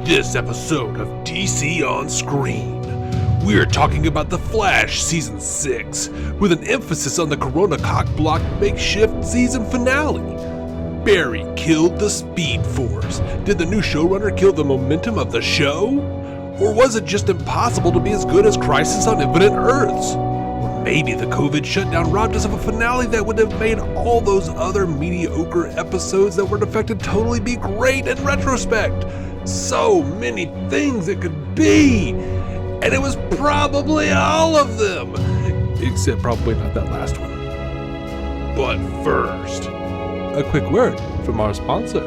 this episode of DC On Screen, we are talking about The Flash Season 6, with an emphasis on the Corona cock-block makeshift season finale. Barry killed the Speed Force. Did the new showrunner kill the momentum of the show? Or was it just impossible to be as good as Crisis on Infinite Earths? Or maybe the COVID shutdown robbed us of a finale that would have made all those other mediocre episodes that were defected totally be great in retrospect. So many things it could be, and it was probably all of them, except probably not that last one. But first, a quick word from our sponsor.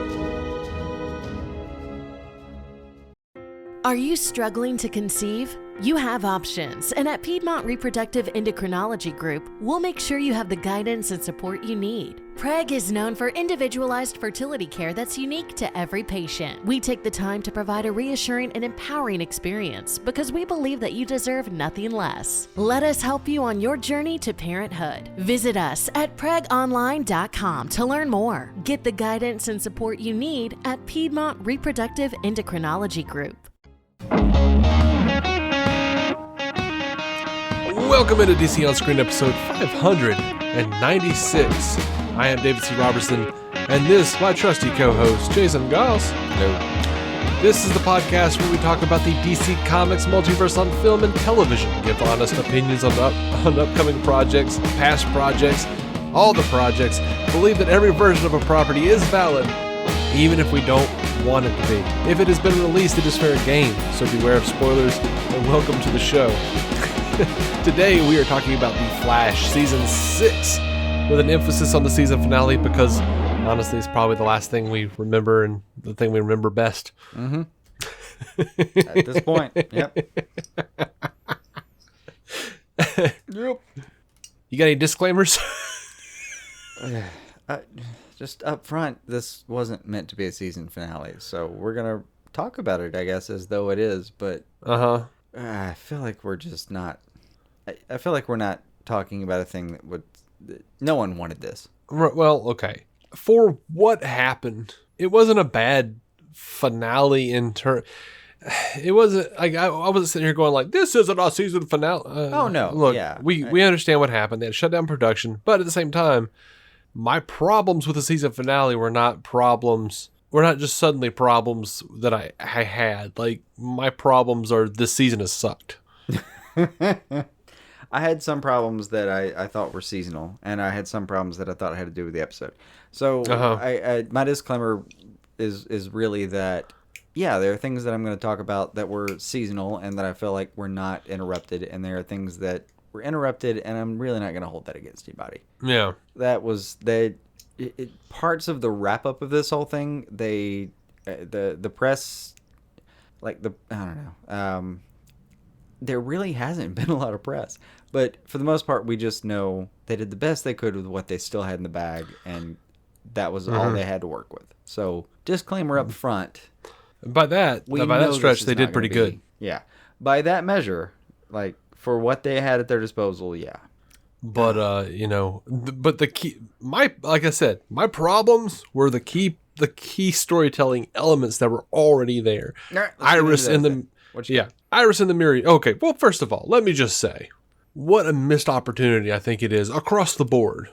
Are you struggling to conceive? You have options, and at Piedmont Reproductive Endocrinology Group, we'll make sure you have the guidance and support you need. PREG is known for individualized fertility care that's unique to every patient. We take the time to provide a reassuring and empowering experience because we believe that you deserve nothing less. Let us help you on your journey to parenthood. Visit us at pregonline.com to learn more. Get the guidance and support you need at Piedmont Reproductive Endocrinology Group. Welcome into DC On Screen episode 596. I am David C. Robertson, and this, my trusty co-host, Jason Goss. Hello. This is the podcast where we talk about the DC Comics multiverse on film and television, give honest opinions on upcoming projects, past projects, all the projects, believe that every version of a property is valid, even if we don't want it to be. If it has been released, it is fair game, so beware of spoilers, and welcome to the show. Today we are talking about The Flash Season 6, with an emphasis on the season finale because, honestly, it's probably the last thing we remember and the thing we remember best. Mm-hmm. At this point, yep. Yep. You got any disclaimers? Just up front, this wasn't meant to be a season finale, so we're going to talk about it, I guess, as though it is, but I feel like we're just not... I feel like we're not talking about a thing that would... No one wanted this. Well, okay. For what happened, it wasn't a bad finale in turn. It wasn't like I wasn't sitting here going like, this isn't a season finale. Oh, no. Look, yeah. we understand what happened. They had shut down production, but at the same time, my problems with the season finale were not just suddenly problems that I had. Like, my problems are this season has sucked. I had some problems that I thought were seasonal, and I had some problems that I thought had to do with the episode. So my disclaimer is really that, yeah, there are things that I'm going to talk about that were seasonal and that I feel like were not interrupted, and there are things that were interrupted, and I'm really not going to hold that against anybody. Yeah. That was... parts of the wrap-up of this whole thing, the press, like I don't know, there really hasn't been a lot of press. But for the most part, we just know they did the best they could with what they still had in the bag, and that was all they had to work with. So, disclaimer up front. By that stretch, they did pretty good. Yeah. By that measure, like, for what they had at their disposal, yeah. But, but the key, like I said, my problems were the key storytelling elements that were already there. Right, Iris in the mirror. Okay, well, first of all, let me just say, what a missed opportunity I think it is across the board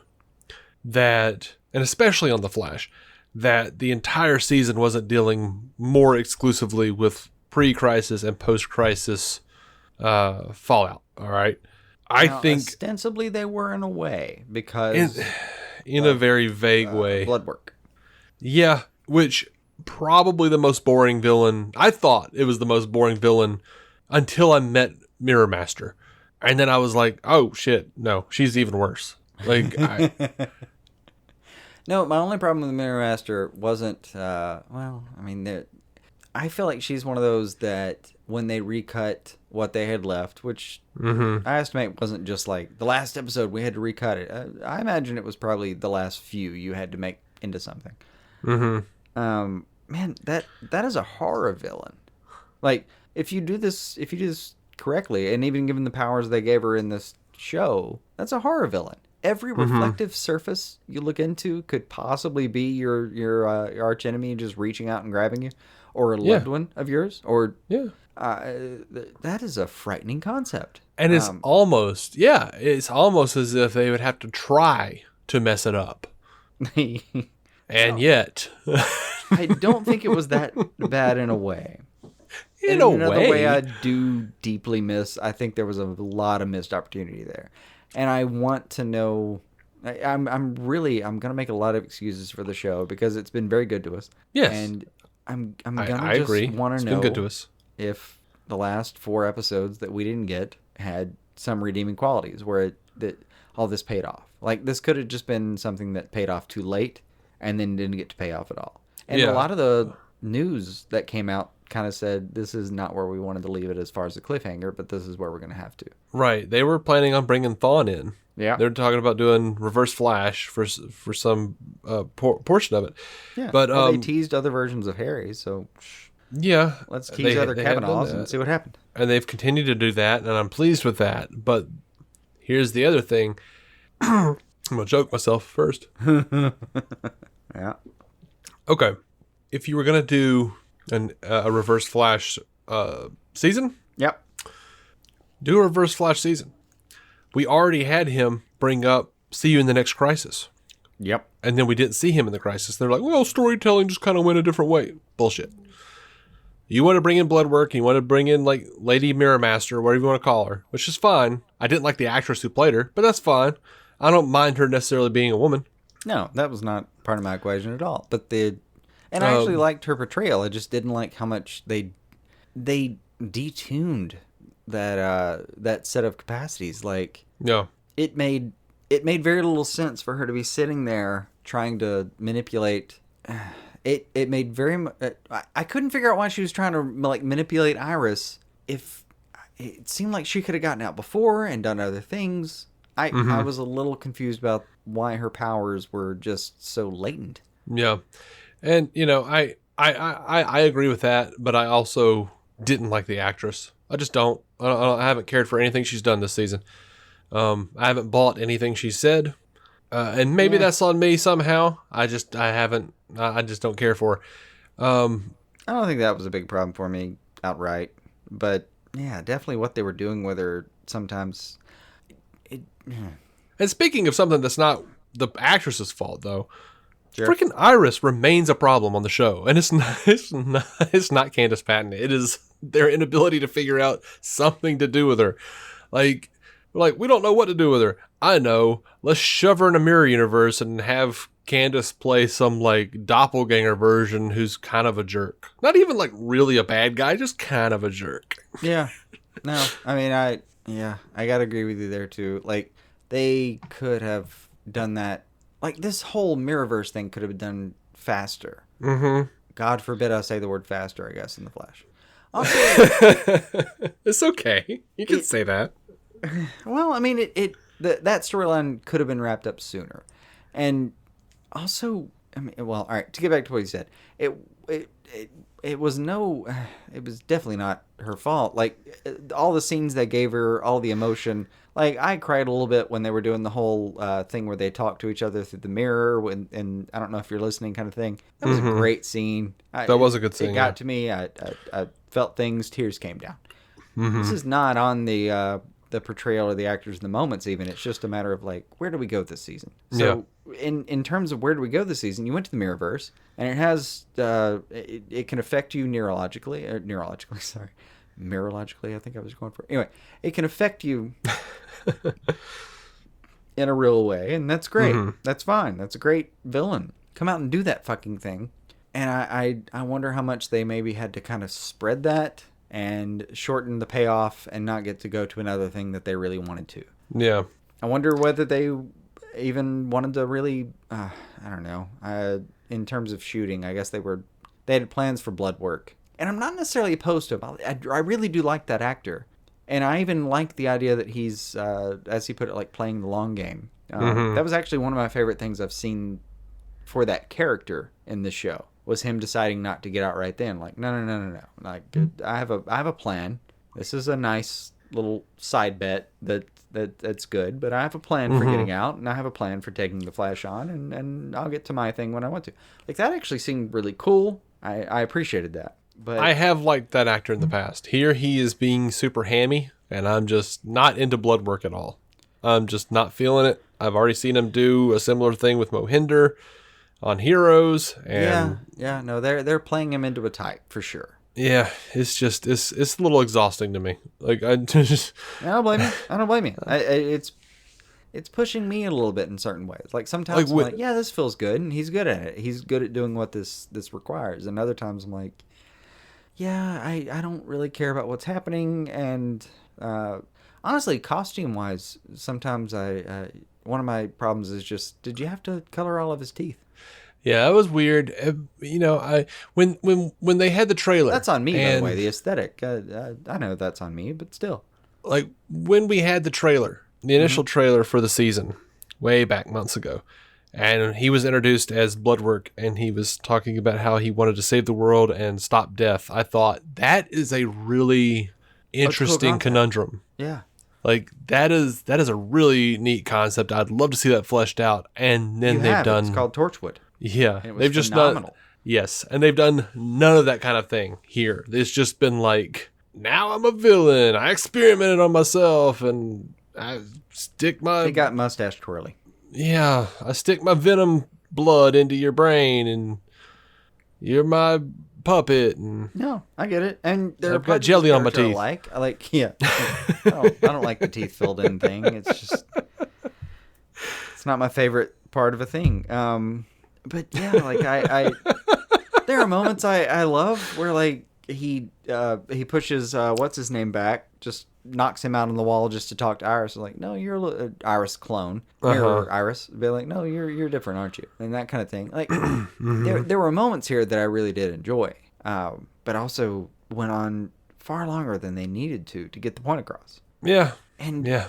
that, and especially on The Flash, that the entire season wasn't dealing more exclusively with pre-crisis and post-crisis fallout, all right? I think ostensibly they were in a way because in a very vague way. Blood work. Yeah, which probably the most boring villain. I thought it was the most boring villain until I met Mirror Master. And then I was like, "Oh shit, no, she's even worse." Like No, my only problem with Mirror Master wasn't I feel like she's one of those that when they recut what they had left, which I estimate wasn't just like the last episode we had to recut it. I imagine it was probably the last few you had to make into something. Man, that is a horror villain. Like, if you do this correctly, and even given the powers they gave her in this show, that's a horror villain. Every reflective surface you look into could possibly be your arch enemy just reaching out and grabbing you. or a loved one of yours, or Yeah. that is a frightening concept. And it's it's almost as if they would have to try to mess it up. And yet, I don't think it was that bad in a way. in Another a way I do deeply miss, I think there was a lot of missed opportunity there. And I want to know, I'm going to make a lot of excuses for the show because it's been very good to us. Yes. And I'm going to I just agree. want It's to been know good to us. if the last 4 episodes that we didn't get had some redeeming qualities where that all this paid off. Like, this could have just been something that paid off too late and then didn't get to pay off at all. And Yeah. a lot of the news that came out kind of said this is not where we wanted to leave it as far as the cliffhanger, but this is where we're going to have to. Right. They were planning on bringing Thawne in. Yeah. They're talking about doing Reverse Flash for some portion of it. Yeah. But well, they teased other versions of Harry, so yeah. let's tease other they have done Kavanaughs that. and see what happened. And they've continued to do that, and I'm pleased with that. But here's the other thing. I'm going to joke myself first. Yeah. Okay. If you were going to do a Reverse Flash season, Yep. do a Reverse Flash season. We already had him bring up, see you in the next crisis. Yep. And then we didn't see him in the crisis. They're like, well, storytelling just kind of went a different way. Bullshit. You want to bring in Bloodwork, you want to bring in like Lady Mirrormaster, whatever you want to call her, which is fine. I didn't like the actress who played her, but that's fine. I don't mind her necessarily being a woman. No, that was not part of my equation at all. But I actually liked her portrayal. I just didn't like how much they detuned that set of capacities. Like, Yeah. it made very little sense for her to be sitting there trying to manipulate. It made I couldn't figure out why she was trying to like manipulate Iris. If it seemed like she could have gotten out before and done other things. I was a little confused about why her powers were just so latent. Yeah. And, I agree with that, but I also didn't like the actress. I just don't. I haven't cared for anything she's done this season. I haven't bought anything she said. And maybe that's on me somehow. I just don't care for her. I don't think that was a big problem for me outright. But, yeah, definitely what they were doing with her sometimes. And speaking of something that's not the actress's fault, though, Sure. freaking Iris remains a problem on the show, and it's not Candace Patton. It is their inability to figure out something to do with her. Like we don't know what to do with her. I know. Let's shove her in a mirror universe and have Candace play some like doppelganger version who's kind of a jerk. Not even like really a bad guy, just kind of a jerk. Yeah. No, I mean, I gotta agree with you there too. Like, they could have done that. Like, this whole Mirrorverse thing could have been done faster. Mm-hmm. God forbid I say the word faster, I guess, in the Flash. Also, It's okay. You can say that. well, I mean, that storyline could have been wrapped up sooner. And also, I mean, well, all right, to get back to what you said, it was definitely not her fault. Like, all the scenes they gave her, all the emotion. Like, I cried a little bit when they were doing the whole thing where they talk to each other through the mirror, and I don't know if you're listening, kind of thing. That was a great scene. That was a good scene. It got to me. I felt things. Tears came down. This is not on the portrayal of the actors in the moments. Even it's just a matter of like, where do we go this season? So in terms of where do we go this season, you went to the Mirrorverse, and it has it can affect you neurologically. Sorry. Mirrologically, I think I was going for. Anyway, it can affect you in a real way, and that's great. That's fine. That's a great villain. Come out and do that fucking thing. And I wonder how much they maybe had to kind of spread that and shorten the payoff and not get to go to another thing that they really wanted to. Yeah. I wonder whether they even wanted to really, I don't know. In terms of shooting, I guess they had plans for Bloodwork. And I'm not necessarily opposed to him. I really do like that actor. And I even like the idea that he's, as he put it, like playing the long game. That was actually one of my favorite things I've seen for that character in this show, was him deciding not to get out right then. Like, no. Like, I have a plan. This is a nice little side bet that's good, but I have a plan for getting out, and I have a plan for taking the Flash on, and I'll get to my thing when I want to. Like, that actually seemed really cool. I appreciated that. But I have liked that actor in the past. Here he is being super hammy, and I'm just not into blood work at all. I'm just not feeling it. I've already seen him do a similar thing with Mohinder on Heroes, and no, they're playing him into a type for sure. yeah, it's just it's a little exhausting to me. Like I just I don't blame you. I don't blame you. It's pushing me a little bit in certain ways. Like sometimes I'm like, yeah, this feels good, and he's good at it. He's good at doing what this requires. And other times I'm like, yeah, I don't really care about what's happening. And honestly, costume wise, sometimes one of my problems is just, did you have to color all of his teeth? yeah, that was weird. I when they had the trailer, That's on me, by the way. The aesthetic, I know that's on me, but still. Like when we had the trailer, the initial trailer for the season, way back months ago, and he was introduced as Bloodwork, and he was talking about how he wanted to save the world and stop death. I thought that is a really interesting conundrum. Yeah. Like that is a really neat concept. I'd love to see that fleshed out. And then It's called Torchwood. Yeah, It was they've just phenomenal. Yes, and they've done none of that kind of thing here. It's just been like, now I'm a villain. I experimented on myself, and I stick my It got mustache twirly. I stick my venom blood into your brain, and you're my puppet. And No, I get it. And there I've got jelly on my teeth. I like, yeah. I don't like the teeth filled in thing. It's not my favorite part of a thing. But yeah, like I there are moments I love where like he pushes what's his name back, just knocks him out on the wall just to talk to Iris. Like, no, you're a Iris clone. Mirror Iris. Be like, no, you're different, aren't you? And that kind of thing. Like, there were moments here that I really did enjoy, but also went on far longer than they needed to get the point across. Yeah, And yeah,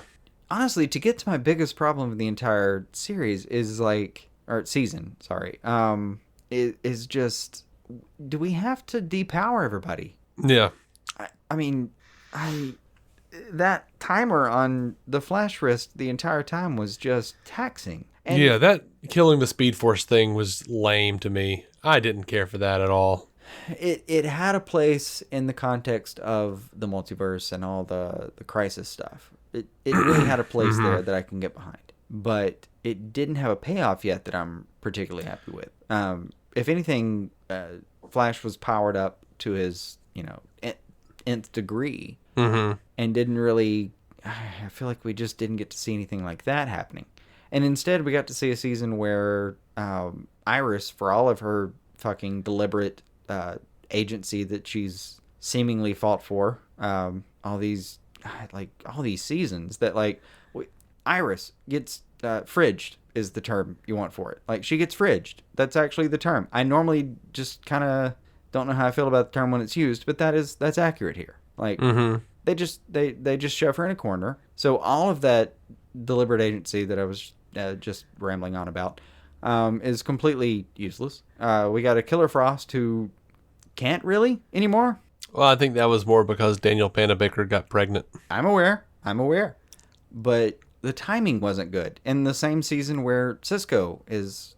honestly, to get to my biggest problem with the entire series is like, or season, sorry, is just, do we have to depower everybody? yeah. I mean, that timer on the flash wrist the entire time was just taxing. And Yeah, that killing the Speed Force thing was lame to me. I didn't care for that at all. it had a place in the context of the multiverse and all the crisis stuff. It really had a place there that I can get behind. But it didn't have a payoff yet that I'm particularly happy with. If anything, Flash was powered up to his, nth degree, and didn't really. I feel like we just didn't get to see anything like that happening, and instead we got to see a season where Iris, for all of her fucking deliberate agency that she's seemingly fought for, all these seasons that Iris gets fridged is the term you want for it. Like, she gets fridged. That's actually the term. I normally just kind of don't know how I feel about the term when it's used, but that's accurate here. Like, they just shove her in a corner. So all of that deliberate agency that I was just rambling on about is completely useless. We got a Killer Frost who can't really anymore. Well, I think that was more because Daniel Panabaker got pregnant. I'm aware. But the timing wasn't good. In the same season where Cisco is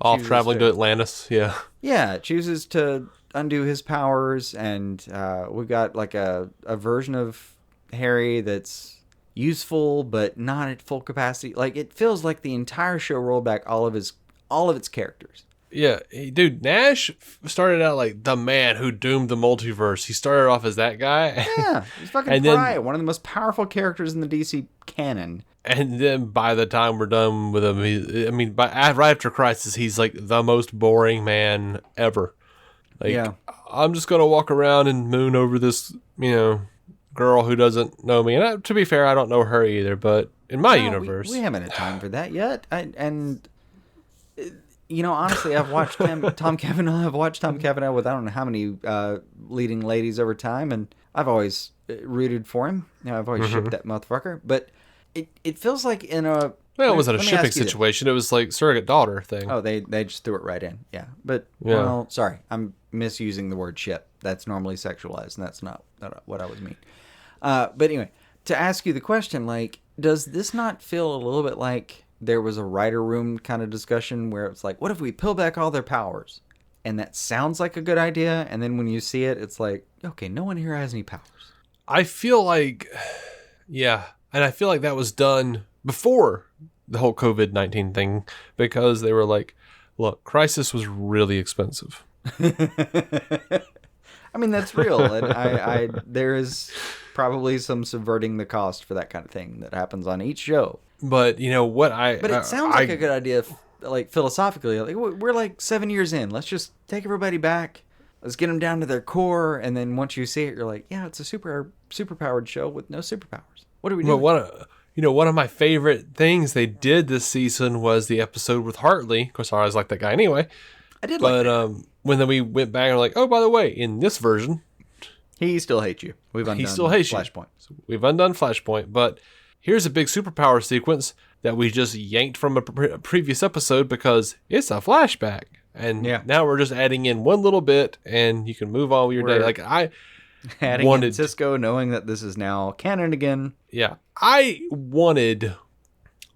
Off traveling to Atlantis, yeah. Yeah, chooses to undo his powers, and we've got like a version of Harry that's useful but not at full capacity. Like, it feels like the entire show rolled back all of its characters. Yeah, dude, Nash started out like the man who doomed the multiverse. He started off as that guy. Yeah, he's fucking And Pariah, then- one of the most powerful characters in the DC canon. And then by the time we're done with him, right after Crisis, he's like the most boring man ever. Like, Yeah. I'm just going to walk around and moon over this, girl who doesn't know me. And to be fair, I don't know her either, but in my universe. We haven't had time for that yet. Honestly, I've watched Tom Cavanaugh. I've watched Tom Cavanaugh with I don't know how many leading ladies over time, and I've always rooted for him. I've always shipped that motherfucker. But it feels like in a... Well, it wasn't a let me shipping ask you this. situation. It was like surrogate daughter thing. Oh, they just threw it right in. Yeah. But, Yeah. well, sorry. I'm misusing the word ship. That's normally sexualized, and that's not what I was mean. But anyway, to ask you the question, like, does this not feel a little bit like there was a writer room kind of discussion where it's like, what if we peel back all their powers? and that sounds like a good idea, and then when you see it, it's like, okay, no one here has any powers. I feel like, yeah, and I feel like that was done before the whole COVID-19 thing, because they were like, look, Crisis was really expensive. I mean, that's real, and I there is probably some subverting the cost for that kind of thing that happens on each show. But you know what? But it sounds like a good idea, like philosophically. Like we're like 7 years in. Let's just take everybody back. Let's get them down to their core, and then once you see it, you're like, yeah, it's a superpowered show with no superpowers. What are we doing? One of my favorite things they did this season was the episode with Hartley. Of course, I always like that guy anyway. I did, but like that. When then we went back and were like, oh, by the way, in this version, he still hates you. He still hates Flashpoint. So we've undone Flashpoint, but here's a big superpower sequence that we just yanked from a previous episode because it's a flashback. And now we're just adding in one little bit, and you can move on with your day. Like I adding in Cisco, knowing that this is now canon again. Yeah, I wanted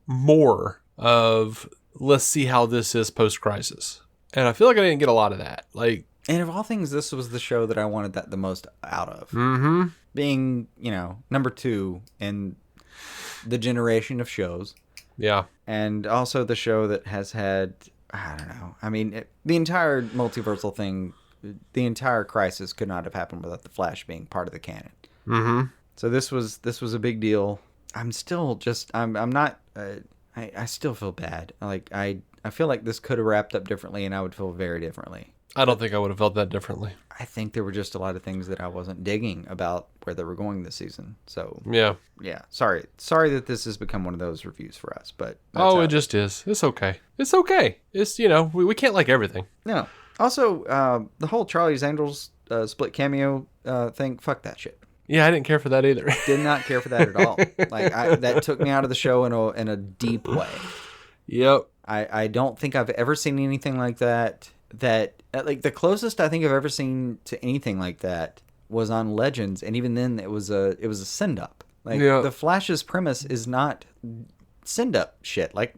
more of let's see how this is post-crisis, and I feel like I didn't get a lot of that. Like, and of all things, this was the show that I wanted that the most out of. Mm-hmm. Being, number 2 in the generation of shows. Yeah, and also the show that has had. I don't know. I mean, the entire multiversal thing, the entire Crisis could not have happened without the Flash being part of the canon. Mm-hmm. So this was a big deal. I'm still just I'm not. I still feel bad. Like I feel like this could have wrapped up differently, and I would feel very differently. I don't think I would have felt that differently. I think there were just a lot of things that I wasn't digging about where they were going this season. So yeah. Sorry that this has become one of those reviews for us, but it just is. It's okay. It's okay. It's we can't like everything. No. Also, the whole Charlie's Angels split cameo thing. Fuck that shit. Yeah, I didn't care for that either. Did not care for that at all. Like that took me out of the show in a deep way. Yep. I don't think I've ever seen anything like that. Like the closest I think I've ever seen to anything like that was on Legends, and even then it was a send up. Like the Flash's premise is not send up shit. Like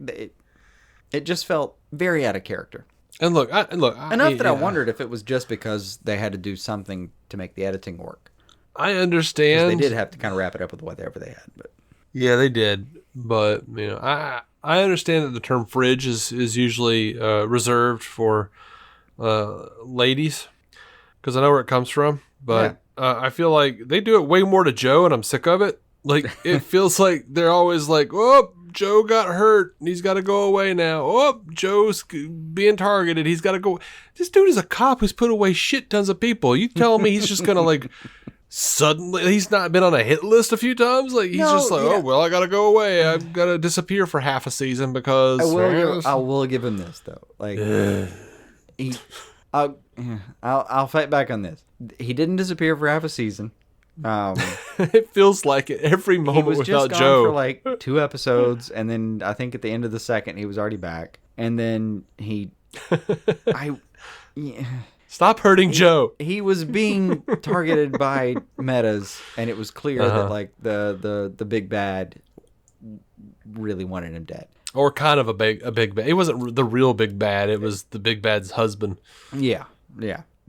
it just felt very out of character. And look, I wondered if it was just because they had to do something to make the editing work. I understand. They did have to kind of wrap it up with whatever they had, but yeah, they did. But I understand that the term fridge is usually reserved for ladies, because I know where it comes from. But I feel like they do it way more to Joe, and I'm sick of it. Like it feels like they're always like, "Oh, Joe got hurt, and he's got to go away now. Oh, Joe's being targeted. He's got to go." This dude is a cop who's put away shit tons of people. You telling me he's just gonna like suddenly? He's not been on a hit list a few times. Like he's just like, "Oh well, I got to go away. I've got to disappear for half a season because." I will give him this though. Like I'll fight back on this. He didn't disappear for half a season. It feels like it every moment without Joe. He was just gone for like 2 episodes, and then I think at the end of the second he was already back, and then Stop hurting Joe. He was being targeted by metas, and it was clear that like the big bad really wanted him dead. Or kind of a big bad. It wasn't the real big bad. It was the big bad's husband. Yeah.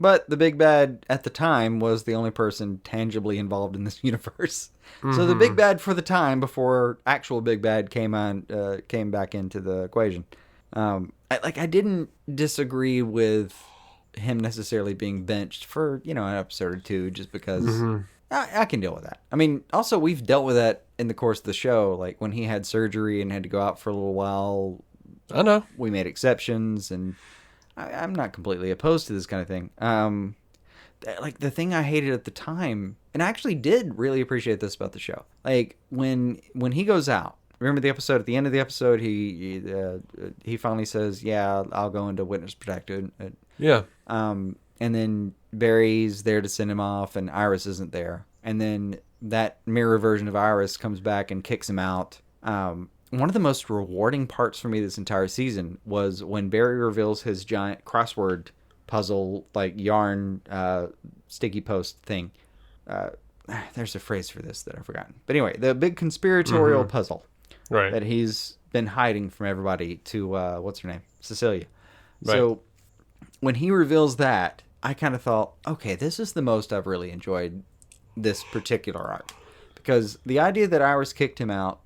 But the big bad at the time was the only person tangibly involved in this universe. Mm-hmm. So the big bad for the time, before actual big bad came back into the equation. I didn't disagree with him necessarily being benched for an episode or 2, just because I can deal with that. I mean, also we've dealt with that in the course of the show, like when he had surgery and had to go out for a little while. I know we made exceptions, and I'm not completely opposed to this kind of thing. Like the thing I hated at the time, and I actually did really appreciate this about the show, like when he goes out. Remember the episode, at the end of the episode, he finally says, "Yeah, I'll go into witness protection." Yeah. And then Barry's there to send him off, and Iris isn't there. And then that mirror version of Iris comes back and kicks him out. One of the most rewarding parts for me this entire season was when Barry reveals his giant crossword puzzle, like yarn sticky post thing. There's a phrase for this that I've forgotten. But anyway, the big conspiratorial puzzle that he's been hiding from everybody to, what's her name? Cecilia. Right. So when he reveals that, I kind of thought, okay, this is the most I've really enjoyed this particular arc. Because the idea that Iris kicked him out,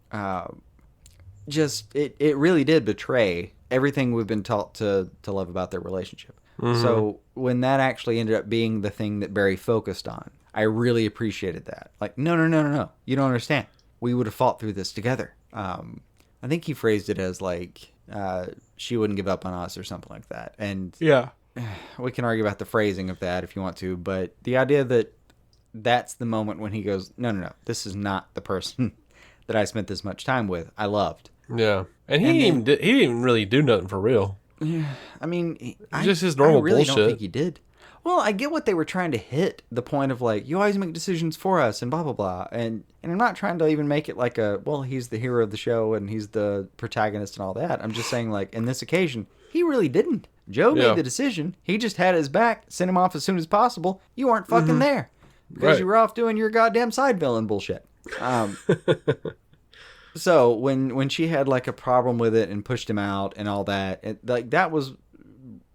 it really did betray everything we've been taught to love about their relationship. Mm-hmm. So when that actually ended up being the thing that Barry focused on, I really appreciated that. Like, no. You don't understand. We would have fought through this together. I think he phrased it as like, she wouldn't give up on us or something like that. And yeah, we can argue about the phrasing of that if you want to, but the idea that that's the moment when he goes, no, this is not the person that I spent this much time with. I loved. Yeah, and he didn't even really do nothing for real. Yeah, I mean, just his normal really bullshit. I don't think he did. Well, I get what they were trying to hit, the point of like, you always make decisions for us and blah, blah, blah. And I'm not trying to even make it like he's the hero of the show and he's the protagonist and all that. I'm just saying, like, in this occasion, he really didn't. Joe made the decision. He just had his back, sent him off as soon as possible. You weren't fucking there because you were off doing your goddamn side villain bullshit. So when she had like a problem with it and pushed him out and all that, that was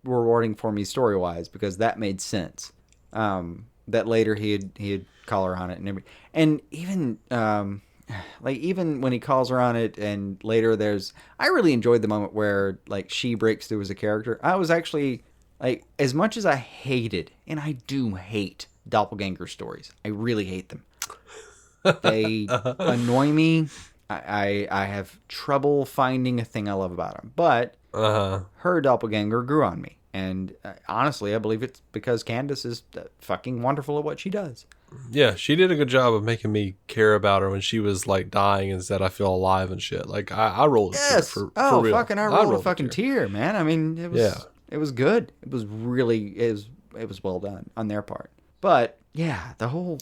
rewarding for me story wise because that made sense. That later he'd call her on it and everything. And even like even when he calls her on it and later I really enjoyed the moment where like she breaks through as a character. I was actually like, as much as I hated, and I do hate doppelganger stories, I really hate them. They annoy me. I have trouble finding a thing I love about them. But her doppelganger grew on me. And honestly, I believe it's because Candace is fucking wonderful at what she does. Yeah, she did a good job of making me care about her when she was like dying and said, I feel alive and shit. Like, I rolled a tear for real. Fucking, I rolled a fucking tear, man. I mean, it was good. It was really, it was well done on their part. But, yeah, the whole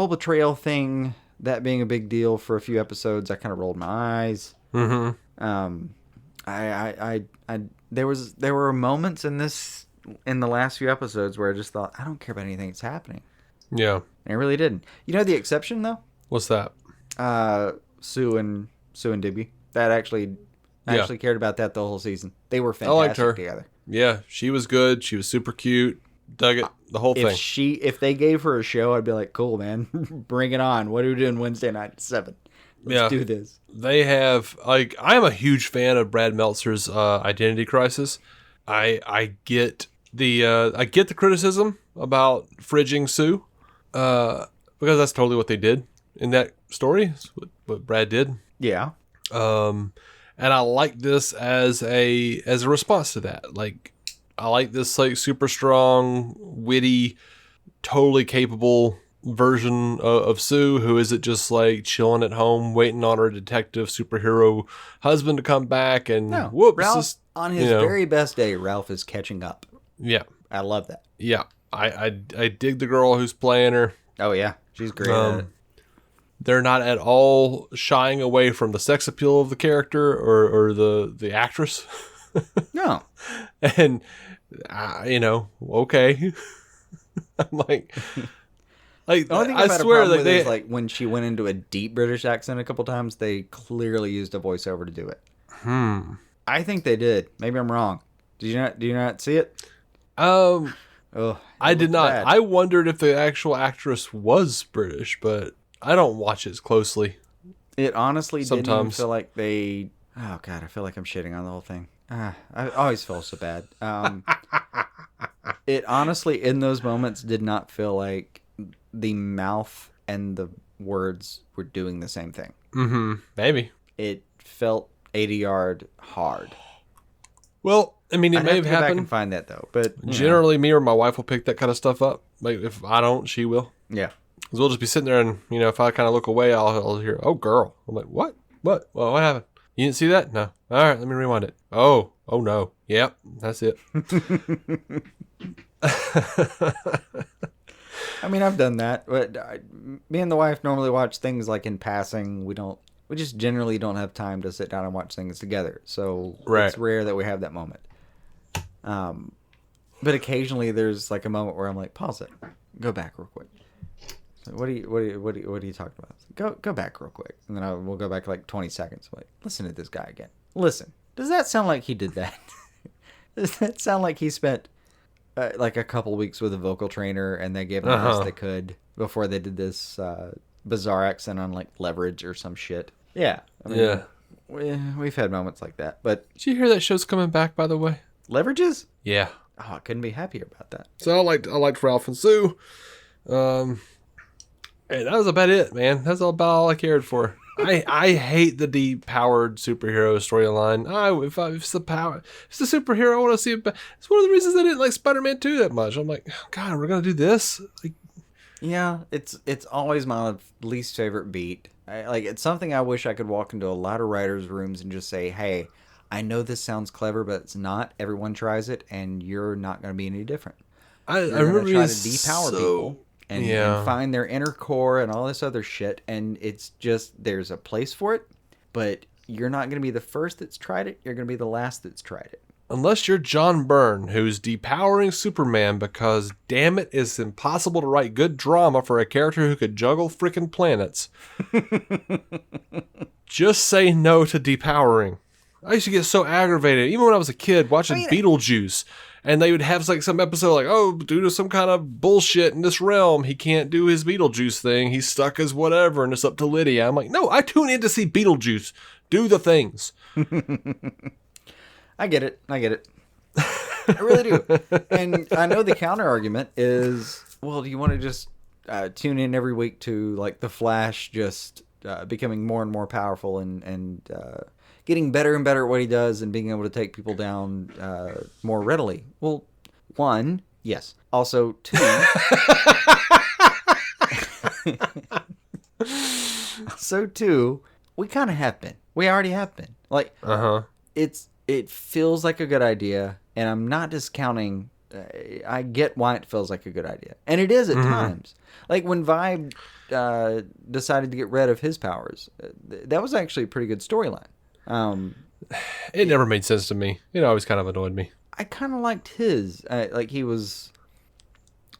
betrayal thing, that being a big deal for a few episodes, I kind of rolled my eyes. Mm-hmm. There were moments in the last few episodes where I just thought, I don't care about anything that's happening. Yeah. And I really didn't. You know the exception though? What's that? Sue and Digby. That actually cared about that the whole season. They were fantastic I liked her together. Yeah, she was good. She was super cute. Dug it. The whole thing. If they gave her a show, I'd be like, cool, man. Bring it on. What are we doing Wednesday night at 7? Let's do this. They have, like, I am a huge fan of Brad Meltzer's Identity Crisis. I get the criticism about fridging Sue, because that's totally what they did in that story. What Brad did. Yeah. And I like this as a response to that. Like, I like this like super strong, witty, totally capable version of Sue, who isn't just like chilling at home waiting on her detective superhero husband to come back and whoops. Ralph, on his very best day, Ralph is catching up. Yeah. I love that. Yeah. I dig the girl who's playing her. Oh yeah. She's great at it. They're not at all shying away from the sex appeal of the character or the actress. No. And, okay. I'm like, the only thing I swear, like is like when she went into a deep British accent a couple times, they clearly used a voiceover to do it. I think they did. Maybe I'm wrong. Do you not see it? I did not. Bad. I wondered if the actual actress was British, but I don't watch it as closely. It honestly didn't even feel like they... Oh, God, I feel like I'm shitting on the whole thing. I always feel so bad. It honestly, in those moments, did not feel like the mouth and the words were doing the same thing. Mm-hmm. Maybe. It felt 80-yard hard. Well, I mean, it may have happened. happened. I can find that, though. But generally, me or my wife will pick that kind of stuff up. Like, if I don't, she will. Yeah. Because we'll just be sitting there and, if I kind of look away, I'll hear, oh, girl. I'm like, what? What? Well, what happened? You didn't see that? No. All right, let me rewind it. Oh, no. Yep, that's it. I mean, I've done that. But me and the wife normally watch things like in passing. We just generally don't have time to sit down and watch things together. So It's rare that we have that moment. But occasionally there's like a moment where I'm like, pause it, go back real quick. So what are you talking about? Go back real quick, and then we'll go back like 20 seconds. Like, listen to this guy again. Listen, does that sound like he did that? Does that sound like he spent like a couple weeks with a vocal trainer, and they gave them the best they could before they did this bizarre accent on like Leverage or some shit. Yeah. I mean, we've had moments like that. But did you hear that show's coming back, by the way? Leverages? Yeah. Oh, I couldn't be happier about that. So I liked Ralph and Sue. And that was about it, man. That's about all I cared for. I hate the depowered superhero storyline. If it's the superhero, I want to see it. It's one of the reasons I didn't like Spider-Man 2 that much. I'm like, God, we're gonna do this. Like, yeah, it's always my least favorite beat. It's something I wish I could walk into a lot of writers' rooms and just say, hey, I know this sounds clever, but it's not. Everyone tries it, and you're not going to be any different. I remember try to depower people and find their inner core and all this other shit, and it's just there's a place for it, but you're not going to be the first that's tried it. You're going to be the last that's tried it. Unless you're John Byrne, who's depowering Superman because, damn it, it's impossible to write good drama for a character who could juggle freaking planets. Just say no to depowering. I used to get so aggravated, even when I was a kid, watching Beetlejuice. And they would have like some episode like, oh, due to some kind of bullshit in this realm, he can't do his Beetlejuice thing. He's stuck as whatever, and it's up to Lydia. I'm like, no, I tune in to see Beetlejuice. Do the things. I get it. I really do. And I know the counter argument is, well, do you want to just tune in every week to like the Flash just becoming more and more powerful and getting better and better at what he does and being able to take people down more readily? Well, one, yes. Also, two. So two, we kind of have been. We already have been. Like, it feels like a good idea, and I'm not discounting. I get why it feels like a good idea, and it is at times. Like when Vibe decided to get rid of his powers, that was actually a pretty good storyline. It never made sense to me. It always kind of annoyed me. I kind of liked his. Like he was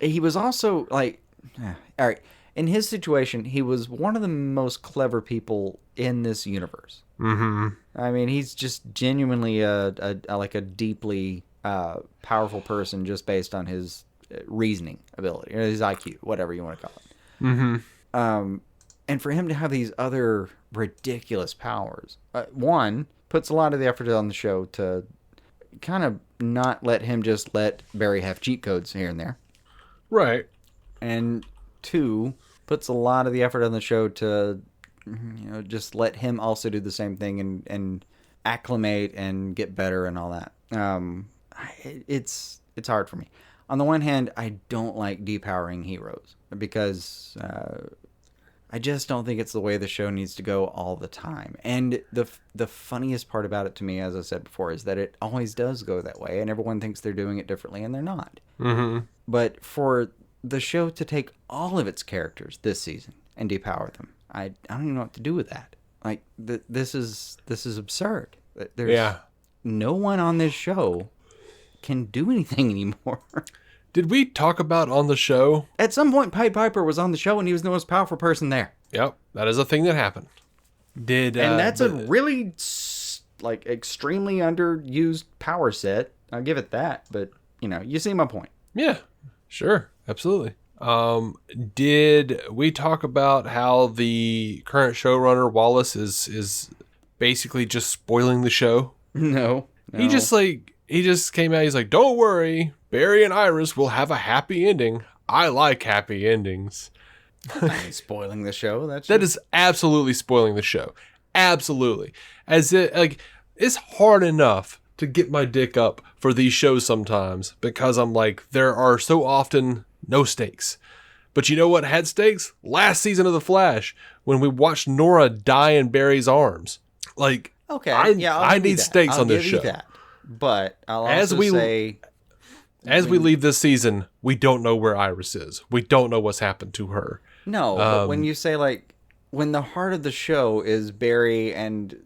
also like, all right. In his situation, he was one of the most clever people in this universe. Mm-hmm. I mean, he's just genuinely a deeply powerful person just based on his reasoning ability, or his IQ, whatever you want to call it. Mm-hmm. And for him to have these other ridiculous powers, one, puts a lot of the effort on the show to kind of not let him just let Barry have cheat codes here and there. Right. And two, puts a lot of the effort on the show to, just let him also do the same thing and acclimate and get better and all that. It's hard for me. On the one hand, I don't like depowering heroes because I just don't think it's the way the show needs to go all the time. And the funniest part about it to me, as I said before, is that it always does go that way, and everyone thinks they're doing it differently, and they're not. Mm-hmm. But for the show to take all of its characters this season and depower them, I don't even know what to do with that. Like, this is absurd. There's no one on this show can do anything anymore. Did we talk about on the show? At some point, Pied Piper was on the show, and he was the most powerful person there. Yep, that is a thing that happened. And that's a really, extremely underused power set. I'll give it that, but, you see my point. Yeah, sure, absolutely. Did we talk about how the current showrunner, Wallace, is basically just spoiling the show? No. He just came out, he's like, don't worry, Barry and Iris will have a happy ending. I like happy endings. Spoiling the show. That is absolutely spoiling the show. Absolutely. It's hard enough to get my dick up for these shows sometimes because I'm like, there are so often no stakes. But you know what had stakes? Last season of The Flash, when we watched Nora die in Barry's arms. Like, okay, I need stakes on this show. That. But I'll also say, as we leave this season, we don't know where Iris is. We don't know what's happened to her. No, but when you say when the heart of the show is Barry and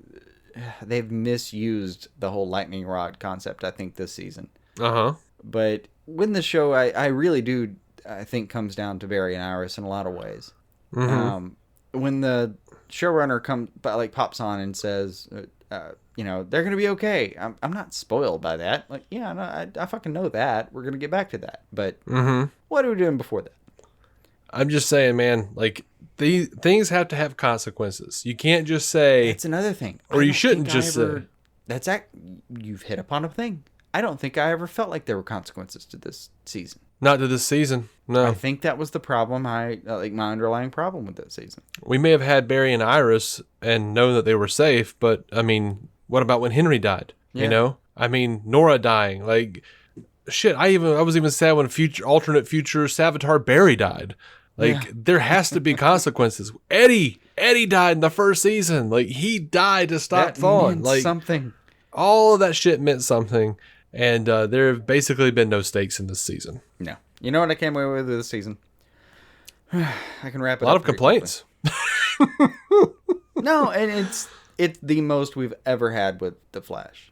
they've misused the whole lightning rod concept, I think, this season. But when the show, I really do, I think, comes down to Barry and Iris in a lot of ways. Mm-hmm. When the showrunner pops on and says, they're going to be okay. I'm not spoiled by that. Like, yeah, no, I fucking know that. We're going to get back to that. But what are we doing before that? I'm just saying, man, like, these things have to have consequences. You can't just say... It's another thing. Or you shouldn't just say... You've hit upon a thing. I don't think I ever felt like there were consequences to this season. Not to this season, no. I think that was the problem, my underlying problem with that season. We may have had Barry and Iris and known that they were safe, but, I mean, what about when Henry died? Yeah. You know? I mean, Nora dying, like... Shit, I was even sad when alternate future Savitar Barry died. Like, there has to be consequences. Eddie died in the first season. Like, he died to stop Thawne. Like, something. All of that shit meant something. And there have basically been no stakes in this season. No. You know what I came away with this season? I can wrap it up. A lot of complaints. No, and it's the most we've ever had with The Flash.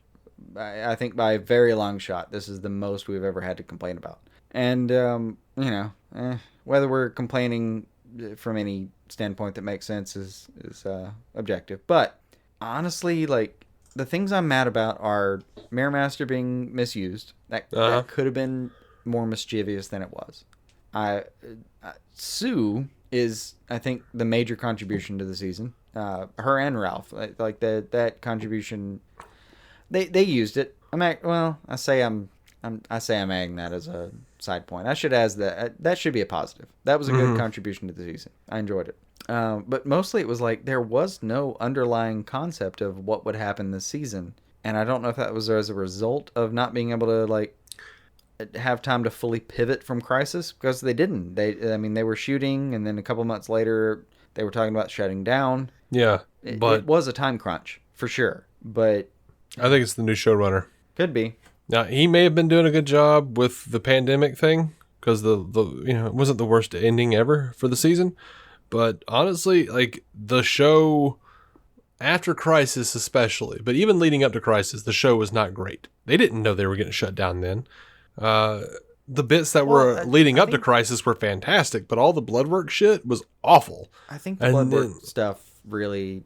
I think by a very long shot, this is the most we've ever had to complain about. And, whether we're complaining from any standpoint that makes sense is objective. But honestly, like, the things I'm mad about are Mirror Master being misused. That could have been more mischievous than it was. Sue is, I think, the major contribution to the season. Her and Ralph, like that contribution, they used it. I say I'm adding that as a side point. I should add that should be a positive. That was a good contribution to the season. I enjoyed it. But mostly it was like there was no underlying concept of what would happen this season. And I don't know if that was as a result of not being able to like have time to fully pivot from Crisis, because they didn't. They were shooting, and then a couple months later they were talking about shutting down. Yeah, but it was a time crunch for sure. But I think it's the new showrunner. Could be. Now, he may have been doing a good job with the pandemic thing, because it wasn't the worst ending ever for the season. But honestly, like, the show after Crisis especially, but even leading up to Crisis, the show was not great. They didn't know they were getting shut down then. The bits that were leading up to Crisis were fantastic, but all the Bloodwork shit was awful. I think the Bloodwork stuff really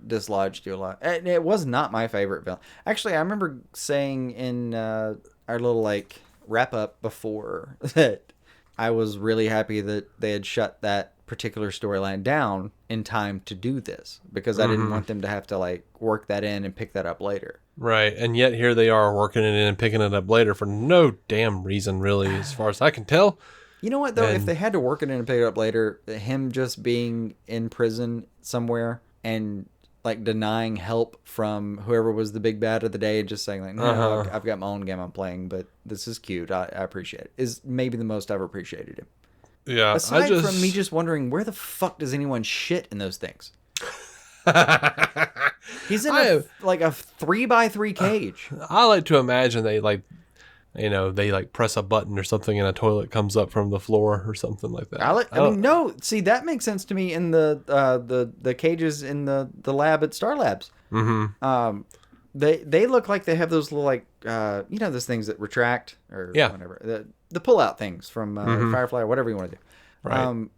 dislodged you a lot. And it was not my favorite villain. Actually, I remember saying in our little like wrap up before that I was really happy that they had shut that particular storyline down in time to do this, because I didn't want them to have to like work that in and pick that up later. Right, and yet here they are working it in and picking it up later for no damn reason, really, as far as I can tell. You know what, though? If they had to work it in and pick it up later, him just being in prison somewhere and like denying help from whoever was the big bad of the day and just saying like, no, I've got my own game I'm playing, but this is cute, I appreciate it, is maybe the most I've appreciaed him. Yeah, aside from me just wondering, where the fuck does anyone shit in those things? He's in a 3x3 cage. I like to imagine they press a button or something and a toilet comes up from the floor or something like that. See, that makes sense to me in the cages in the lab at Star Labs. Mm-hmm. They look like they have those little like those things that retract or whatever, the pull out things from Firefly or whatever you want to do. Right.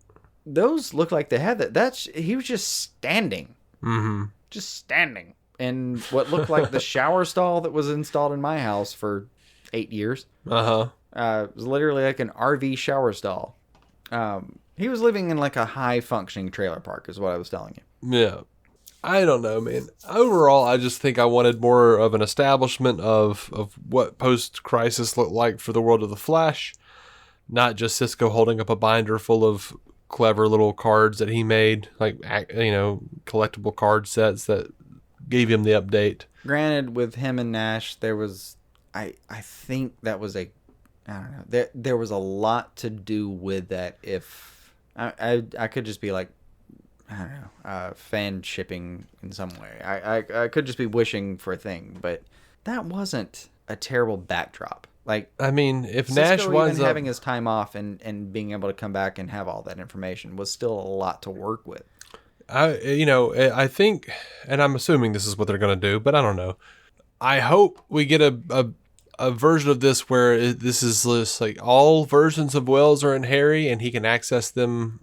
Those look like they had that. He was just standing. Mm-hmm. Just standing in what looked like the shower stall that was installed in my house for 8 years. It was literally like an RV shower stall. He was living in like a high functioning trailer park is what I was telling you. Yeah. I don't know, man. Overall, I just think I wanted more of an establishment of what post-Crisis looked like for the world of the Flash. Not just Cisco holding up a binder full of clever little cards that he made, like, collectible card sets that gave him the update. Granted, with him and Nash, there was, I think that was I don't know, there was a lot to do with that. If I could just be like, I don't know, fan shipping in some way. I could just be wishing for a thing, but that wasn't a terrible backdrop. Like, I mean, if Cisco Nash winds up having his time off and being able to come back and have all that information was still a lot to work with. I think, and I'm assuming this is what they're going to do, but I don't know. I hope we get a version of this where this is just like all versions of Wells are in Harry and he can access them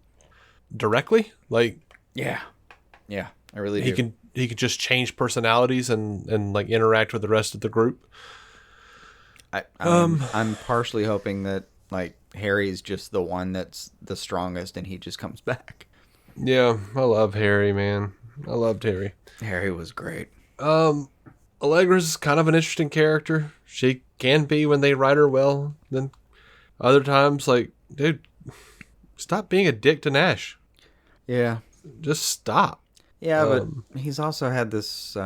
directly. Like, yeah, I really do. he could just change personalities and like interact with the rest of the group. I'm partially hoping that like Harry's just the one that's the strongest and he just comes back. Yeah, I love Harry, man. I loved Harry. Harry was great. Allegra's kind of an interesting character. She can be when they write her well. Then other times, like, dude, stop being a dick to Nash. Yeah. Just stop. Yeah, but he's also had this.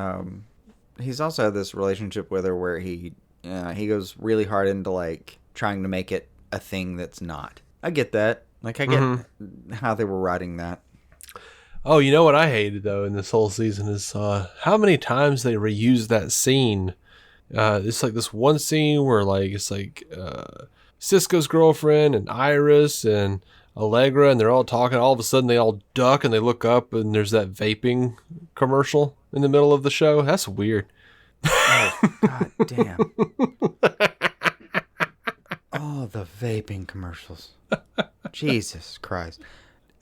He's also had this relationship with her where he goes really hard into like trying to make it a thing that's not. I get that. Like I get how they were writing that. Oh, you know what I hated though in this whole season is how many times they reused that scene. It's like this one scene where like it's like Cisco's girlfriend and Iris and Allegra, and they're all talking. All of a sudden, they all duck and they look up, and there's that vaping commercial in the middle of the show. That's weird. Oh, God damn. Oh, the vaping commercials. Jesus Christ.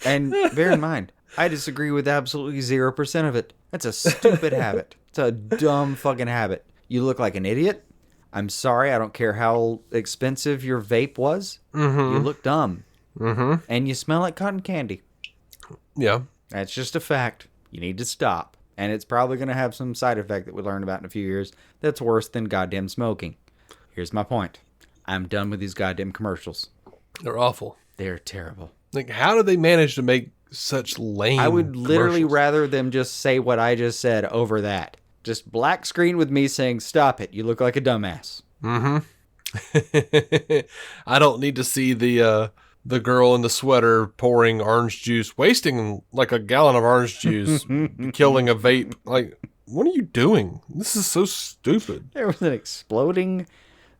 And bear in mind, I disagree with absolutely 0% of it. That's a stupid habit. It's a dumb fucking habit. You look like an idiot. I'm sorry. I don't care how expensive your vape was. You look dumb. And you smell like cotton candy. Yeah. That's just a fact. You need to stop. And it's probably going to have some side effect that we learn about in a few years that's worse than goddamn smoking. Here's my point. I'm done with these goddamn commercials. They're awful. They're terrible. Like, how did they manage to make such lame I would literally commercials? rather them just say what I just said over that. Just black screen with me saying, stop it. You look like a dumbass. I don't need to see the girl in the sweater pouring orange juice, wasting like a gallon of orange juice, killing a vape. Like, what are you doing? This is so stupid. There was an exploding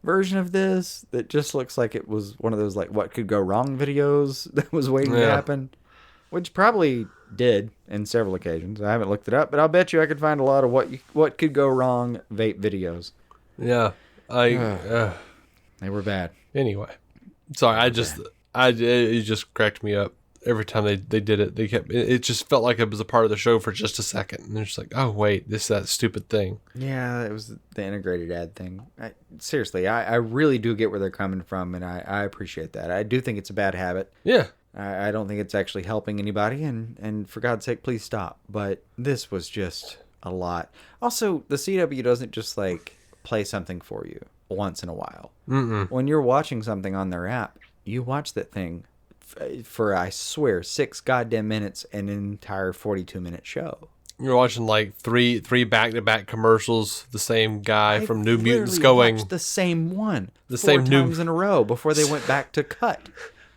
version of this that just looks like it was one of those like what could go wrong videos that was waiting to happen, which probably did in several occasions. I haven't looked it up, but I'll bet you I could find a lot of what could go wrong vape videos. Yeah, They were bad. Anyway, sorry. It just cracked me up every time they did it. It just felt like it was a part of the show for just a second, and they're just like, oh wait, that stupid thing. Yeah, it was the integrated ad thing. Seriously, I really do get where they're coming from, and I appreciate that. I do think it's a bad habit. Yeah. I don't think it's actually helping anybody, and for God's sake, please stop. But this was just a lot. Also, the CW doesn't just like play something for you once in a while. When you're watching something on their app, you watch that thing for, I swear, 6 goddamn minutes, an entire 42-minute show. You're watching like three back-to-back commercials. The same guy from New Mutants watched the same one the 4 same times in a row before they went back to cut.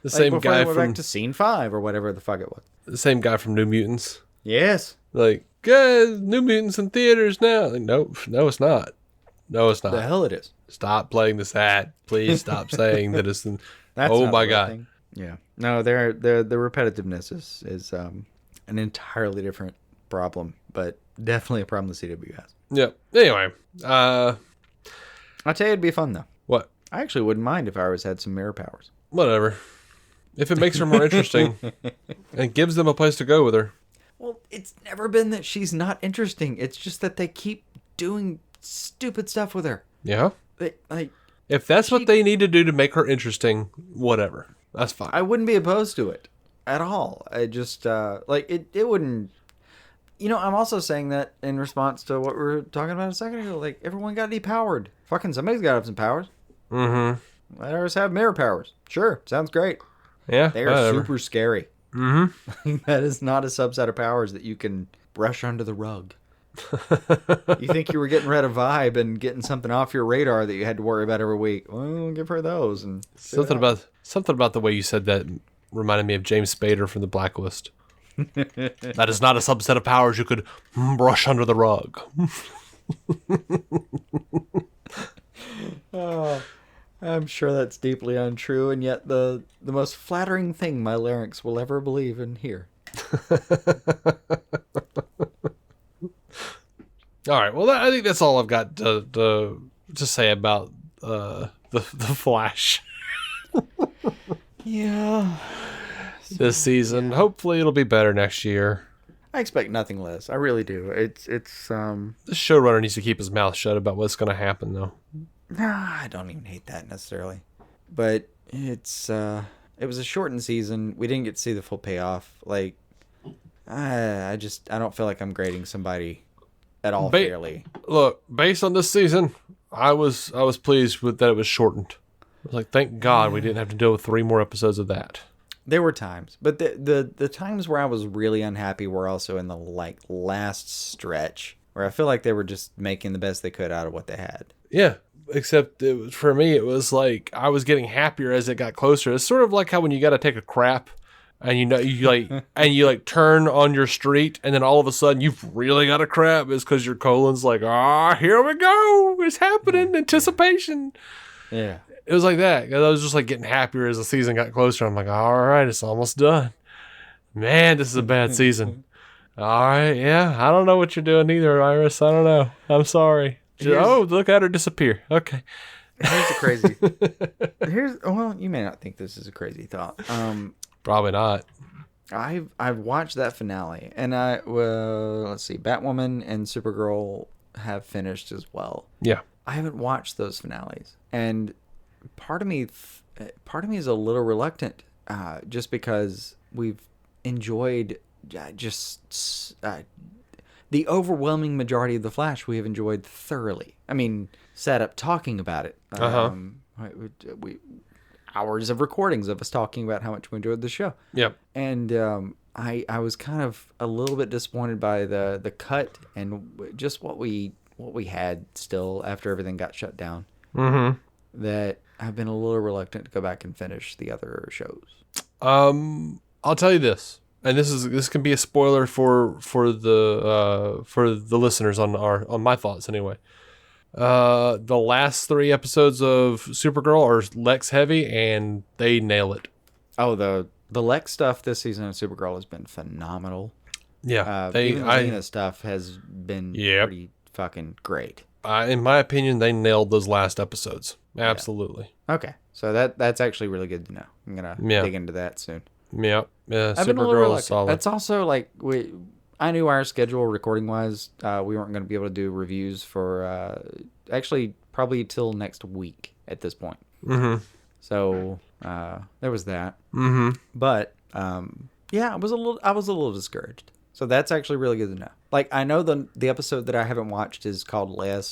The same before guy they went from back to scene 5 or whatever the fuck it was. the same guy from New Mutants. Yes. Like, guys, New Mutants in theaters now. Like, nope, no, it's not. No, it's not. The hell it is. Stop playing this ad. Please stop saying that it's. That's oh not my the right god. thing. Yeah. No, the repetitiveness is an entirely different problem, but definitely a problem the CW has. Yeah. Anyway, I'll tell you, it'd be fun though. what? I actually wouldn't mind if Iris had some mirror powers. Whatever. If it makes her more interesting and gives them a place to go with her. Well, it's never been that she's not interesting. It's just that they keep doing stupid stuff with her. Yeah. Like, If that's what they need to do to make her interesting, whatever. That's fine. I wouldn't be opposed to it at all. I just it wouldn't. You know, I'm also saying that in response to what we were talking about a second ago. Like, everyone got depowered. Fucking somebody's got to have some powers. Let ours have mirror powers. Sure, sounds great. Yeah. They are super scary. That is not a subset of powers that you can brush under the rug. You think you were getting rid of vibe and getting something off your radar that you had to worry about every week. Well, give her those. And Something about the way you said that reminded me of James Spader from The Blacklist. That is not a subset of powers you could brush under the rug. Oh, I'm sure that's deeply untrue, and yet the most flattering thing my larynx will ever believe and hear. All right. Well, I think that's all I've got to say about the Flash Yeah. this season. Hopefully, it'll be better next year. I expect nothing less. I really do. It's The showrunner needs to keep his mouth shut about what's going to happen, though. Nah, I don't even hate that necessarily. But it was a shortened season. We didn't get to see the full payoff. Like, I don't feel like I'm grading somebody at all fairly. Look, based on this season, I was pleased with that it was shortened. I was like, thank God we didn't have to deal with 3 more episodes of that. There were times, but the times where I was really unhappy were also in the last stretch where I feel like they were just making the best they could out of what they had. Yeah, except for me, it was like I was getting happier as it got closer. It's sort of like how when you got to take a crap, and you turn on your street, and then all of a sudden you've really got a crap. It's because your colon's like, here we go, it's happening, anticipation. Yeah. It was like that. I was just like getting happier as the season got closer. I'm like, all right, it's almost done. Man, this is a bad season. All right, yeah. I don't know what you're doing either, Iris. I don't know. I'm sorry. Look at her disappear. Okay. Here's the crazy. Well, you may not think this is a crazy thought. Probably not. I've watched that finale, and let's see, Batwoman and Supergirl have finished as well. Yeah. I haven't watched those finales, and part of me is a little reluctant, just because we've enjoyed the overwhelming majority of The Flash. We have enjoyed thoroughly. I mean, sat up talking about it. We hours of recordings of us talking about how much we enjoyed the show. Yep. And I was kind of a little bit disappointed by the cut and just what we had still after everything got shut down. Mm-hmm. That I've been a little reluctant to go back and finish the other shows. I'll tell you this, and this can be a spoiler for the listeners on my thoughts anyway. The last 3 episodes of Supergirl are Lex heavy, and they nail it. Oh, the Lex stuff this season of Supergirl has been phenomenal. Yeah, even the Lena stuff has been pretty fucking great. In my opinion, they nailed those last episodes. Absolutely. Yeah. Okay, so that's actually really good to know. I'm gonna dig into that soon. Yeah, Supergirl is solid. That's also like I knew our schedule recording wise, we weren't going to be able to do reviews for actually probably till next week at this point. Mm-hmm. So there was that. Mm-hmm. But yeah, I was a little discouraged. So that's actually really good to know. Like, I know the episode that I haven't watched is called Des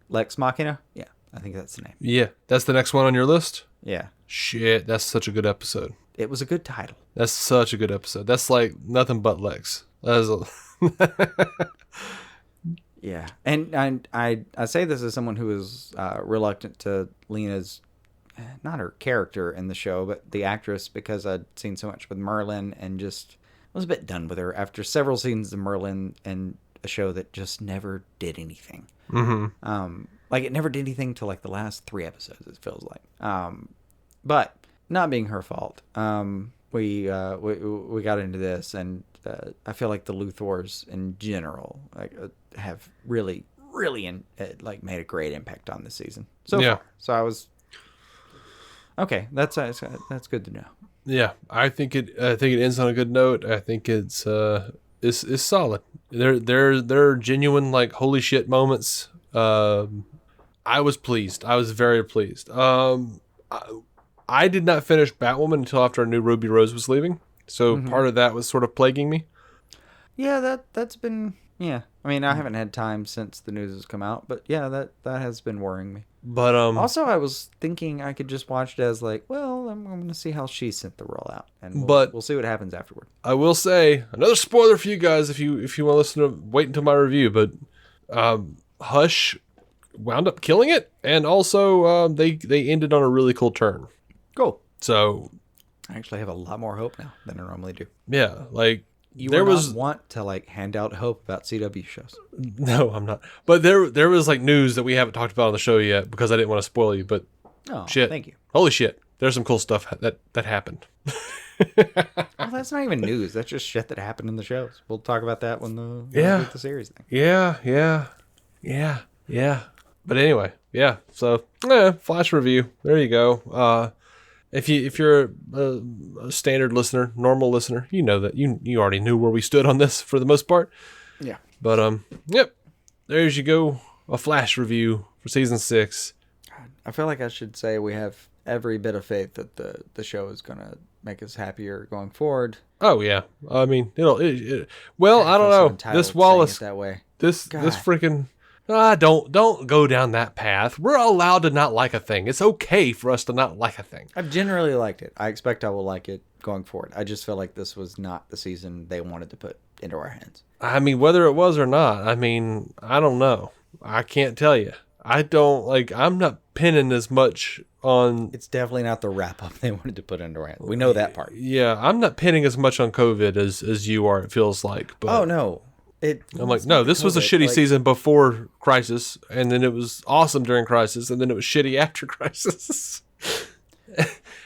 Lex Machina. Yeah, I think that's the name. Yeah, that's the next one on your list? Yeah. Shit, that's such a good episode. It was a good title. That's such a good episode. That's like nothing but Lex. Yeah, and I say this as someone who is reluctant to Lena's, not her character in the show, but the actress, because I'd seen so much with Merlin and just was a bit done with her after several seasons of Merlin and a show that just never did anything. Mm-hmm. Like, it never did anything till like the last 3 episodes, it feels like. But not being her fault. We got into this, and I feel like the Luthors in general have really made a great impact on this season so far. So I was okay. That's good to know. Yeah, I think it ends on a good note. I think it's solid. There are genuine like holy shit moments. I was pleased. I was very pleased. I did not finish Batwoman until after I knew Ruby Rose was leaving. So part of that was sort of plaguing me. Yeah, that's been, yeah. I mean, I haven't had time since the news has come out, but yeah, that has been worrying me. But also, I was thinking I could just watch it as like, well, I'm going to see how she sent the roll out, and we'll see what happens afterward. I will say another spoiler for you guys if you want to listen to wait until my review. But Hush wound up killing it, and also they ended on a really cool turn. Cool. So I actually have a lot more hope now than I normally do. Yeah, like there was want to like hand out hope about CW shows. No, I'm not. But there was like news that we haven't talked about on the show yet because I didn't want to spoil you. But shit, thank you. Holy shit, there's some cool stuff that happened. Well, that's not even news. That's just shit that happened in the shows. We'll talk about that when the series thing. Yeah. But anyway, yeah. So Flash review. There you go. If you're a standard listener, normal listener, you know that you already knew where we stood on this for the most part. Yeah. But yep, there you go, a flash review for season 6. I feel like I should say we have every bit of faith that the show is gonna make us happier going forward. Oh yeah, I mean well, I don't know. This Wallace that way. This freaking don't go down that path. We're allowed to not like a thing. It's okay for us to not like a thing. I've generally liked it. I expect I will like it going forward. I just feel like this was not the season they wanted to put into our hands. I mean, whether it was or not, I mean, I don't know. I can't tell you. I'm not pinning as much on... It's definitely not the wrap-up they wanted to put into our hands. We know that part. Yeah, I'm not pinning as much on COVID as you are, it feels like. But oh, no. I'm like, no, this was a shitty season before Crisis, and then it was awesome during Crisis, and then it was shitty after Crisis.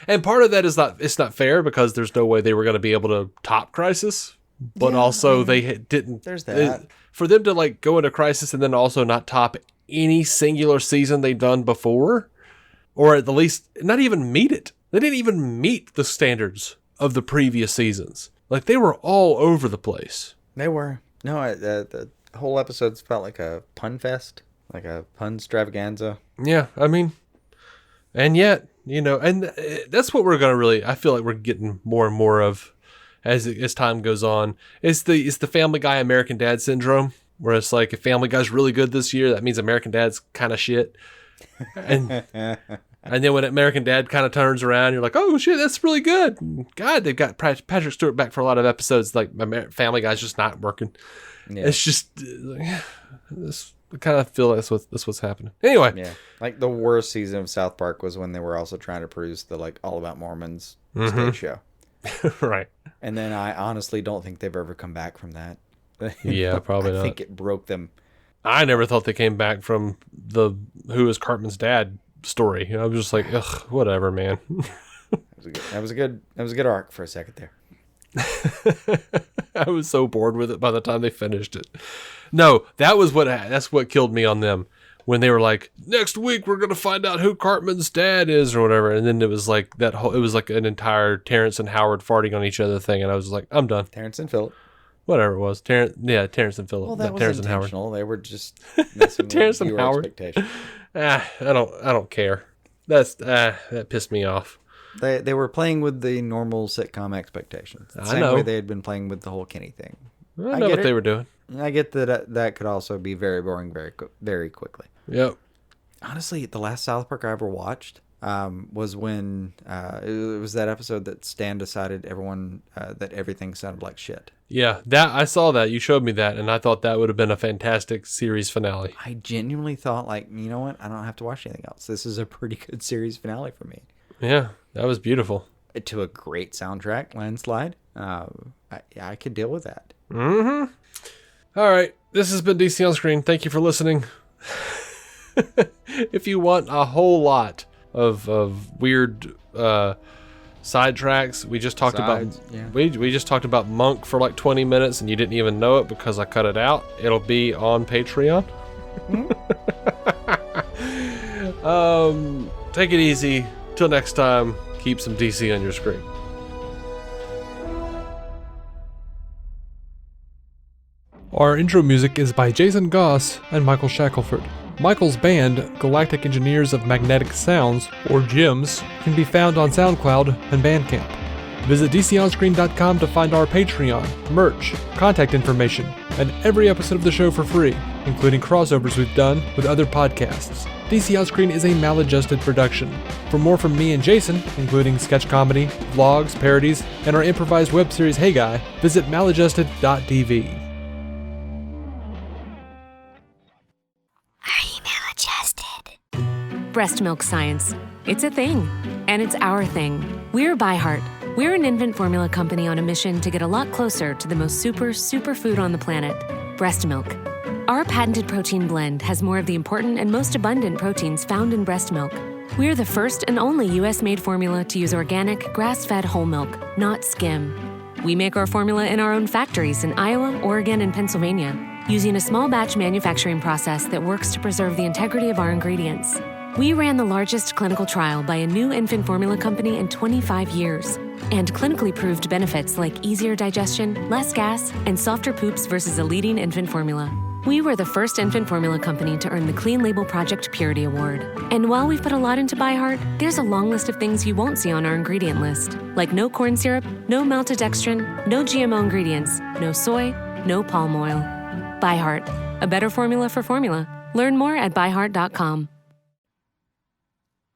And part of that is it's not fair because there's no way they were going to be able to top Crisis, but also they didn't. There's that. For them to like go into Crisis and then also not top any singular season they've done before, or at the least not even meet it. They didn't even meet the standards of the previous seasons. Like they were all over the place. They were. No, the whole episode's felt like a pun fest, like a pun extravaganza. Yeah, I mean, and yet, and that's what we're gonna I feel like we're getting more and more of as time goes on. It's the Family Guy American Dad syndrome, where it's like if Family Guy's really good this year, that means American Dad's kind of shit. And then when American Dad kind of turns around, you're like, oh shit, that's really good. God, they've got Patrick Stewart back for a lot of episodes. Like Family Guy's just not working. Yeah. It's just I kind of feel that's what's happening. Anyway, yeah, like the worst season of South Park was when they were also trying to produce the like All About Mormons stage show. Right. And then I honestly don't think they've ever come back from that. Yeah, probably not. I think it broke them. I never thought they came back from the Who is Cartman's Dad story. I was just like, ugh, whatever, man. That was a good arc for a second there. I was so bored with it by the time they finished it. No, that's what killed me on them. When they were like, next week we're gonna find out who Cartman's dad is or whatever, and then it was like it was like an entire Terrence and Howard farting on each other thing, and I was like, I'm done. Terrence and Phillip. Whatever it was, Terrence and Phillip. Well, that was Terrence intentional. And Howard. They were just messing Terrence with and your Howard. expectations. I don't care. That pissed me off. They were playing with the normal sitcom expectations. The same way they had been playing with the whole Kenny thing. I know what they were doing. I get that could also be very boring very, very quickly. Yep. Honestly, the last South Park I ever watched was when it was that episode that Stan decided that everything sounded like shit. Yeah, that I saw that. You showed me that, and I thought that would have been a fantastic series finale. I genuinely thought, like, you know what? I don't have to watch anything else. This is a pretty good series finale for me. Yeah, that was beautiful. To a great soundtrack, Landslide. I could deal with that. Mm-hmm. All right, this has been DC On Screen. Thank you for listening. If you want a whole lot of weird sidetracks, we just talked we just talked about Monk for like 20 minutes, and you didn't even know it because I cut it out. It'll be on Patreon. Take it easy. Till next time, keep some DC on your screen. Our intro music is by Jason Goss and Michael Shackelford. Michael's band, Galactic Engineers of Magnetic Sounds, or GEMS, can be found on SoundCloud and Bandcamp. Visit DCOnScreen.com to find our Patreon, merch, contact information, and every episode of the show for free, including crossovers we've done with other podcasts. DC On Screen is a maladjusted production. For more from me and Jason, including sketch comedy, vlogs, parodies, and our improvised web series Hey Guy, visit maladjusted.tv. Breast milk science. It's a thing, and it's our thing. We're ByHeart. We're an infant formula company on a mission to get a lot closer to the most super food on the planet, breast milk. Our patented protein blend has more of the important and most abundant proteins found in breast milk. We're the first and only U.S.-made formula to use organic, grass-fed whole milk, not skim. We make our formula in our own factories in Iowa, Oregon, and Pennsylvania, using a small batch manufacturing process that works to preserve the integrity of our ingredients. We ran the largest clinical trial by a new infant formula company in 25 years and clinically proved benefits like easier digestion, less gas, and softer poops versus a leading infant formula. We were the first infant formula company to earn the Clean Label Project Purity Award. And while we've put a lot into ByHeart, there's a long list of things you won't see on our ingredient list, like no corn syrup, no maltodextrin, no GMO ingredients, no soy, no palm oil. ByHeart, a better formula for formula. Learn more at byheart.com.